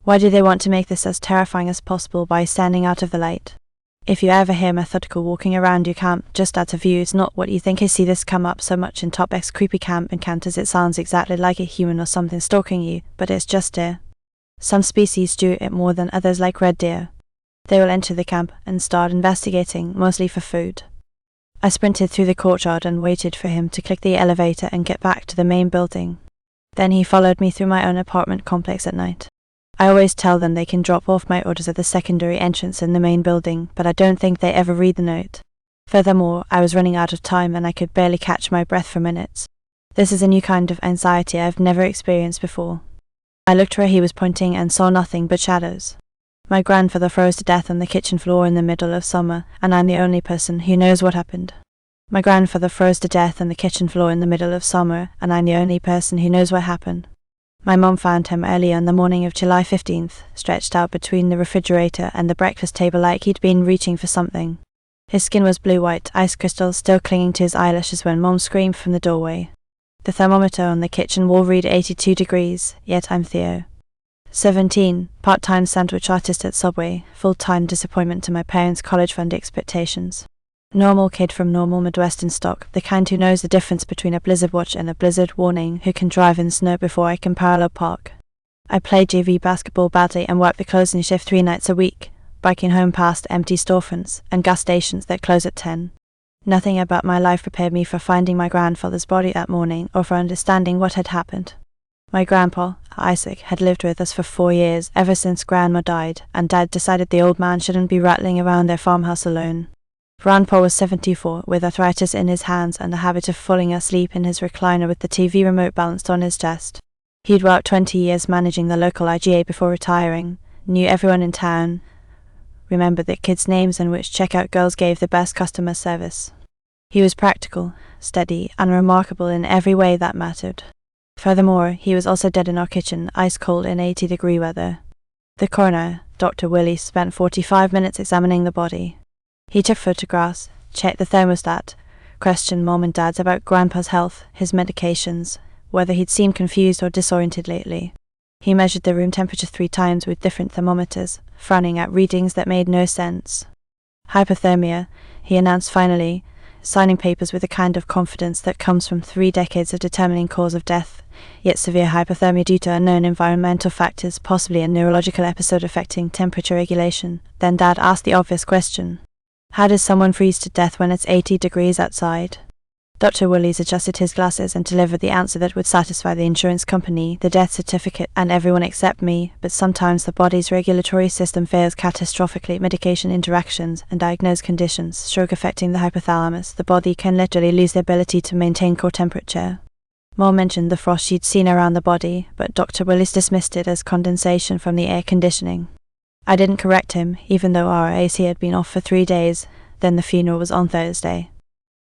Why do they want to make this as terrifying as possible by standing out of the light? If you ever hear methodical walking around your camp just out of view, it's not what you think. I see this come up so much in Top X creepy camp encounters. It sounds exactly like a human or something stalking you, but it's just deer. Some species do it more than others, like red deer. They will enter the camp and start investigating, mostly for food. I sprinted through the courtyard and waited for him to click the elevator and get back to the main building. Then he followed me through my own apartment complex at night. I always tell them they can drop off my orders at the secondary entrance in the main building, but I don't think they ever read the note. Furthermore, I was running out of time and I could barely catch my breath for minutes. This is a new kind of anxiety I've never experienced before. I looked where he was pointing and saw nothing but shadows. My grandfather froze to death on the kitchen floor in the middle of summer, and I'm the only person who knows what happened. My grandfather froze to death on the kitchen floor in the middle of summer, and I'm the only person who knows what happened. My mum found him early on the morning of July 15th, stretched out between the refrigerator and the breakfast table like he'd been reaching for something. His skin was blue-white, ice crystals still clinging to his eyelashes when Mum screamed from the doorway. The thermometer on the kitchen wall read 82 degrees, yet I'm Theo. 17, part-time sandwich artist at Subway, full-time disappointment to my parents' college fund expectations. Normal kid from normal Midwestern stock, the kind who knows the difference between a blizzard watch and a blizzard warning, who can drive in snow before I can parallel park. I played JV basketball badly and worked the closing shift 3 nights a week, biking home past empty storefronts and gas stations that close at 10. Nothing about my life prepared me for finding my grandfather's body that morning or for understanding what had happened. My grandpa, Isaac, had lived with us for 4 years, ever since Grandma died, and Dad decided the old man shouldn't be rattling around their farmhouse alone. Grandpa was 74, with arthritis in his hands and the habit of falling asleep in his recliner with the TV remote balanced on his chest. He'd worked 20 years managing the local IGA before retiring, knew everyone in town, remembered the kids' names and which checkout girls gave the best customer service. He was practical, steady, and remarkable in every way that mattered. Furthermore, he was also dead in our kitchen, ice cold in 80-degree weather. The coroner, Dr. Willie, spent 45 minutes examining the body. He took photographs, checked the thermostat, questioned Mom and Dad about Grandpa's health, his medications, whether he'd seemed confused or disoriented lately. He measured the room temperature 3 times with different thermometers, frowning at readings that made no sense. Hypothermia, he announced finally, signing papers with the kind of confidence that comes from 3 decades of determining cause of death, yet severe hypothermia due to unknown environmental factors, possibly a neurological episode affecting temperature regulation. Then Dad asked the obvious question. How does someone freeze to death when it's 80 degrees outside? Dr. Willies adjusted his glasses and delivered the answer that would satisfy the insurance company, the death certificate, and everyone except me, but sometimes the body's regulatory system fails catastrophically. Medication interactions and diagnosed conditions, stroke affecting the hypothalamus, the body can literally lose the ability to maintain core temperature. Mom mentioned the frost she'd seen around the body, but Dr. Willis dismissed it as condensation from the air conditioning. I didn't correct him, even though our AC had been off for 3 days. Then the funeral was on Thursday.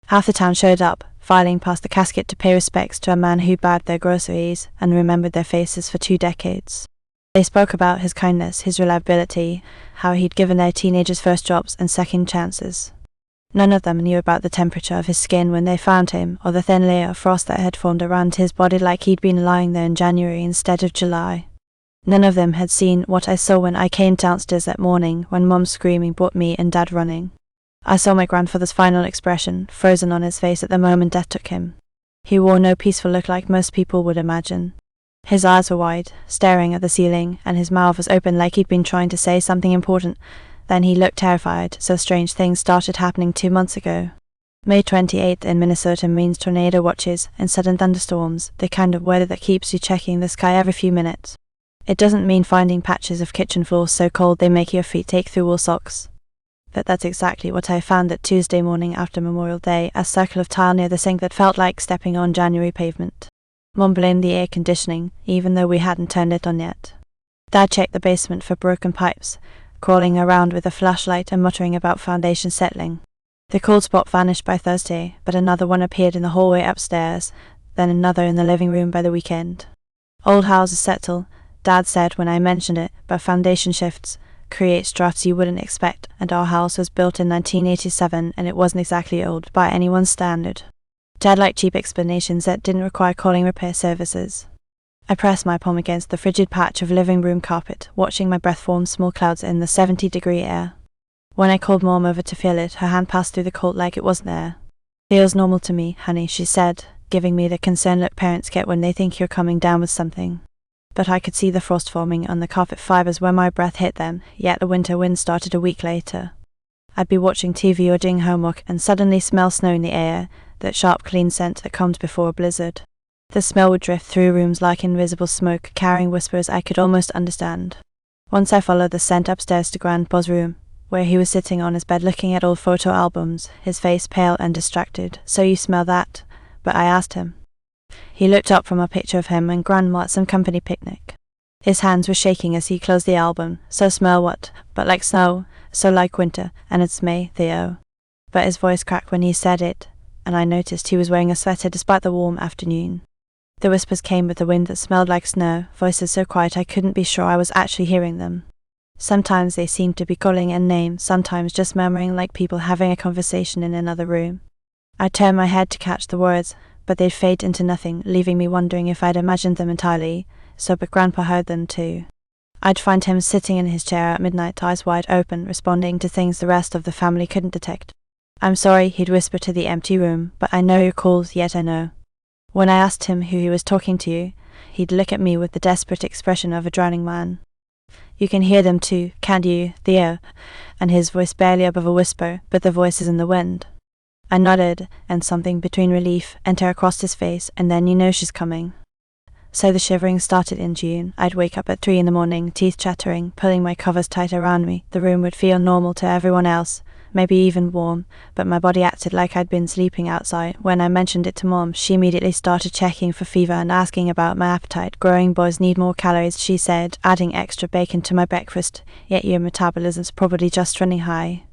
Half the town showed up, filing past the casket to pay respects to a man who bagged their groceries and remembered their faces for 2 decades. They spoke about his kindness, his reliability, how he'd given their teenagers first jobs and second chances. None of them knew about the temperature of his skin when they found him, or the thin layer of frost that had formed around his body like he'd been lying there in January instead of July. None of them had seen what I saw when I came downstairs that morning, when Mum screaming brought me and Dad running. I saw my grandfather's final expression, frozen on his face at the moment death took him. He wore no peaceful look like most people would imagine. His eyes were wide, staring at the ceiling, and his mouth was open like he'd been trying to say something important. Then he looked terrified, so strange things started happening 2 months ago. May 28th in Minnesota means tornado watches and sudden thunderstorms, the kind of weather that keeps you checking the sky every few minutes. It doesn't mean finding patches of kitchen floors so cold they make your feet take through wool socks. But that's exactly what I found that Tuesday morning after Memorial Day, a circle of tile near the sink that felt like stepping on January pavement. Mum blamed the air conditioning, even though we hadn't turned it on yet. Dad checked the basement for broken pipes, crawling around with a flashlight and muttering about foundation settling. The cold spot vanished by Thursday, but another one appeared in the hallway upstairs, then another in the living room by the weekend. Old houses settle, Dad said when I mentioned it, but foundation shifts create drafts you wouldn't expect, and our house was built in 1987 and it wasn't exactly old by anyone's standard. Dad liked cheap explanations that didn't require calling repair services. I pressed my palm against the frigid patch of living room carpet, watching my breath form small clouds in the 70-degree air. When I called Mom over to feel it, her hand passed through the cold like it wasn't there. "Feels normal to me, honey," she said, giving me the concerned look parents get when they think you're coming down with something. But I could see the frost forming on the carpet fibers where my breath hit them, yet the winter wind started a week later. I'd be watching TV or doing homework and suddenly smell snow in the air, that sharp clean scent that comes before a blizzard. The smell would drift through rooms like invisible smoke, carrying whispers I could almost understand. Once I followed the scent upstairs to Grandpa's room, where he was sitting on his bed looking at old photo albums, his face pale and distracted. "So you smell that?" But I asked him. He looked up from a picture of him and Grandma at some company picnic. His hands were shaking as he closed the album. "So smell what? But like snow, so like winter, and it's May, Theo." But his voice cracked when he said it, and I noticed he was wearing a sweater despite the warm afternoon. The whispers came with the wind that smelled like snow, voices so quiet I couldn't be sure I was actually hearing them. Sometimes they seemed to be calling a name, sometimes just murmuring like people having a conversation in another room. I turned my head to catch the words, but they'd fade into nothing, leaving me wondering if I'd imagined them entirely, but Grandpa heard them too. I'd find him sitting in his chair at midnight, eyes wide open, responding to things the rest of the family couldn't detect. "I'm sorry," he'd whisper to the empty room, "but I know your calls, yet I know." When I asked him who he was talking to, he'd look at me with the desperate expression of a drowning man. "You can hear them too, can't you, Theo?" And his voice barely above a whisper, but the voice is in the wind. I nodded, and something between relief and terror crossed his face, and then "You know she's coming." So the shivering started in June. I'd wake up at 3 in the morning, teeth chattering, pulling my covers tight around me. The room would feel normal to everyone else, maybe even warm, but my body acted like I'd been sleeping outside. When I mentioned it to Mom, she immediately started checking for fever and asking about my appetite. "Growing boys need more calories," she said, adding extra bacon to my breakfast, "yet your metabolism's probably just running high."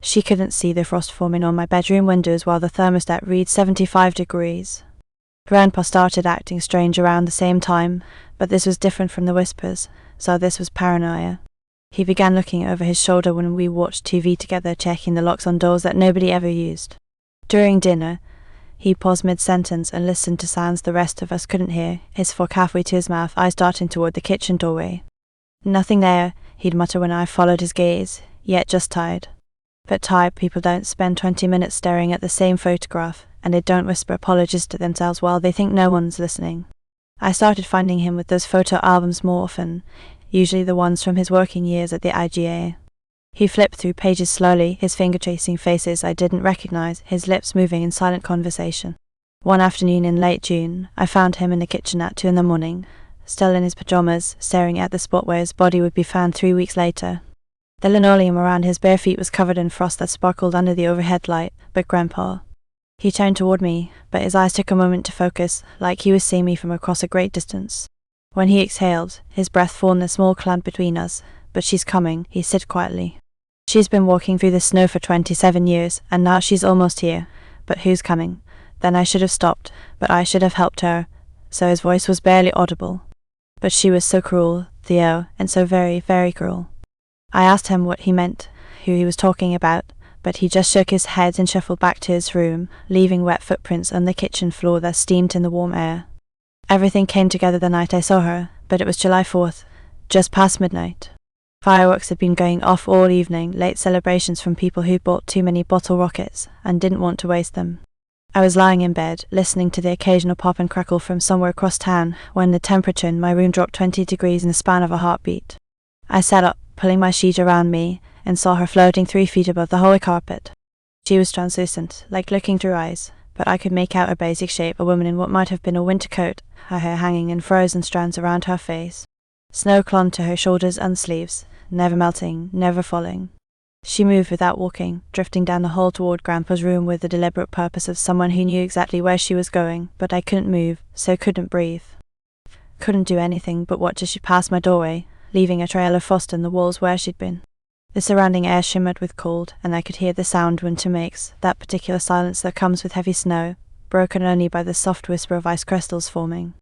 She couldn't see the frost forming on my bedroom windows while the thermostat read 75 degrees. Grandpa started acting strange around the same time, but this was different from the whispers, so this was paranoia. He began looking over his shoulder when we watched TV together, checking the locks on doors that nobody ever used. During dinner, he paused mid-sentence and listened to sounds the rest of us couldn't hear, his fork halfway to his mouth, eyes darting toward the kitchen doorway. "Nothing there," he'd mutter when I followed his gaze, "yet just tired." But tired people don't spend 20 minutes staring at the same photograph, and they don't whisper apologies to themselves while they think no one's listening. I started finding him with those photo albums more often, usually the ones from his working years at the IGA. He flipped through pages slowly, his finger tracing faces I didn't recognize, his lips moving in silent conversation. One afternoon in late June, I found him in the kitchen at 2 in the morning, still in his pajamas, staring at the spot where his body would be found 3 weeks later. The linoleum around his bare feet was covered in frost that sparkled under the overhead light, but Grandpa. He turned toward me, but his eyes took a moment to focus, like he was seeing me from across a great distance. When he exhaled, his breath formed a small clump between us. "But she's coming," he said quietly. "She's been walking through the snow for 27 years, and now she's almost here. But who's coming?" Then I should have stopped, but I should have helped her, so his voice was barely audible. But she was so cruel, Theo, and so very, very cruel. I asked him what he meant, who he was talking about, but he just shook his head and shuffled back to his room, leaving wet footprints on the kitchen floor that steamed in the warm air. Everything came together the night I saw her, but it was July 4th, just past midnight. Fireworks had been going off all evening, late celebrations from people who'd bought too many bottle rockets and didn't want to waste them. I was lying in bed, listening to the occasional pop and crackle from somewhere across town, when the temperature in my room dropped 20 degrees in the span of a heartbeat. I sat up, pulling my sheet around me, and saw her floating 3 feet above the hallway carpet. She was translucent, like looking through eyes, but I could make out her basic shape, a woman in what might have been a winter coat, her hair hanging in frozen strands around her face. Snow clung to her shoulders and sleeves, never melting, never falling. She moved without walking, drifting down the hall toward Grandpa's room with the deliberate purpose of someone who knew exactly where she was going, but I couldn't move, so couldn't breathe. Couldn't do anything but watch as she passed my doorway, leaving a trail of frost in the walls where she'd been. The surrounding air shimmered with cold, and I could hear the sound winter makes, that particular silence that comes with heavy snow, broken only by the soft whisper of ice crystals forming.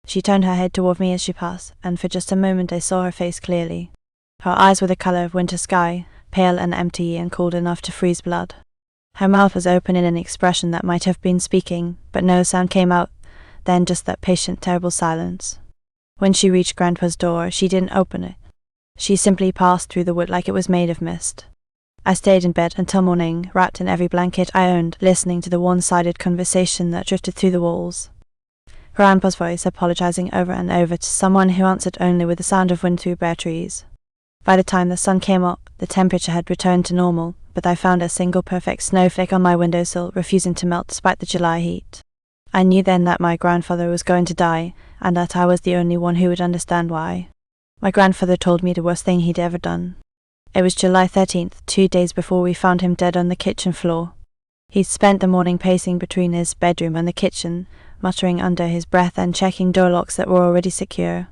She turned her head toward me as she passed, and for just a moment I saw her face clearly. Her eyes were the color of winter sky, pale and empty and cold enough to freeze blood. Her mouth was open in an expression that might have been speaking, but no sound came out, then just that patient, terrible silence. When she reached Grandpa's door, she didn't open it. She simply passed through the wood like it was made of mist. I stayed in bed until morning, wrapped in every blanket I owned, listening to the one-sided conversation that drifted through the walls. Grandpa's voice apologizing over and over to someone who answered only with the sound of wind through bare trees. By the time the sun came up, the temperature had returned to normal, but I found a single perfect snowflake on my windowsill, refusing to melt despite the July heat. I knew then that my grandfather was going to die, and that I was the only one who would understand why. My grandfather told me the worst thing he'd ever done. It was July 13th, 2 days before we found him dead on the kitchen floor. He'd spent the morning pacing between his bedroom and the kitchen, muttering under his breath and checking door locks that were already secure.